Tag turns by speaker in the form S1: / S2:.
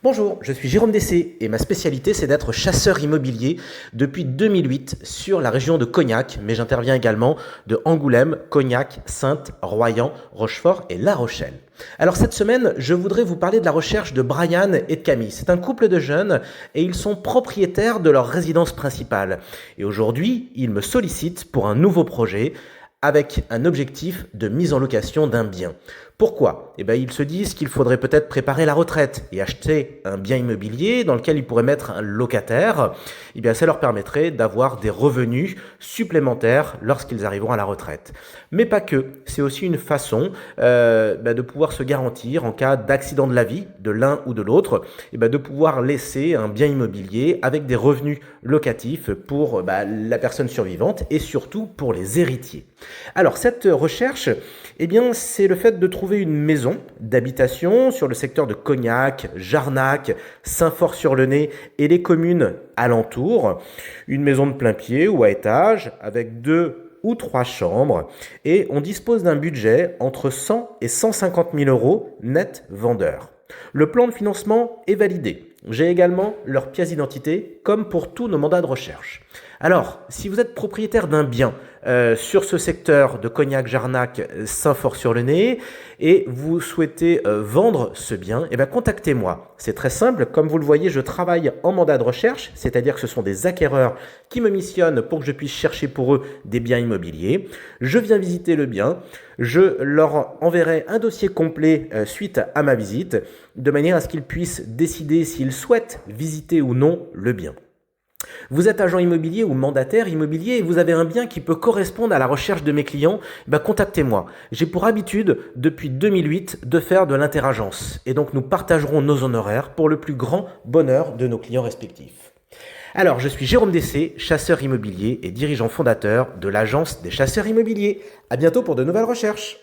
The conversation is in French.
S1: Bonjour, je suis Jérôme Dessé et ma spécialité c'est d'être chasseur immobilier depuis 2008 sur la région de Cognac, mais j'interviens également de Angoulême, Cognac, Saintes, Royan, Rochefort et La Rochelle. Alors cette semaine, je voudrais vous parler de la recherche de Brian et de Camille. C'est un couple de jeunes et ils sont propriétaires de leur résidence principale. Et aujourd'hui, ils me sollicitent pour un nouveau projet avec un objectif de mise en location d'un bien. Pourquoi? Ils se disent qu'il faudrait peut-être préparer la retraite et acheter un bien immobilier dans lequel ils pourraient mettre un locataire. Ça leur permettrait d'avoir des revenus supplémentaires lorsqu'ils arriveront à la retraite. Mais pas que. C'est aussi une façon de pouvoir se garantir en cas d'accident de la vie de l'un ou de l'autre, de pouvoir laisser un bien immobilier avec des revenus locatifs pour la personne survivante et surtout pour les héritiers. Alors cette recherche, c'est le fait de trouver une maison d'habitation sur le secteur de Cognac, Jarnac, Saint-Fort-sur-le-Nez et les communes alentours. Une maison de plein pied ou à étage avec 2 ou 3 chambres et on dispose d'un budget entre 100 et 150 000 euros net vendeur. Le plan de financement est validé. J'ai également leur pièce d'identité comme pour tous nos mandats de recherche. Alors, si vous êtes propriétaire d'un bien sur ce secteur de Cognac, Jarnac, Saint-Fort-sur-le-Nez et vous souhaitez vendre ce bien, contactez-moi. C'est très simple, comme vous le voyez, je travaille en mandat de recherche, c'est-à-dire que ce sont des acquéreurs qui me missionnent pour que je puisse chercher pour eux des biens immobiliers. Je viens visiter le bien, je leur enverrai un dossier complet suite à ma visite, de manière à ce qu'ils puissent décider s'ils souhaitent visiter ou non le bien. Vous êtes agent immobilier ou mandataire immobilier et vous avez un bien qui peut correspondre à la recherche de mes clients, contactez-moi. J'ai pour habitude, depuis 2008, de faire de l'interagence. Et donc nous partagerons nos honoraires pour le plus grand bonheur de nos clients respectifs. Alors, je suis Jérôme Dessé, chasseur immobilier et dirigeant fondateur de l'agence des chasseurs immobiliers. À bientôt pour de nouvelles recherches.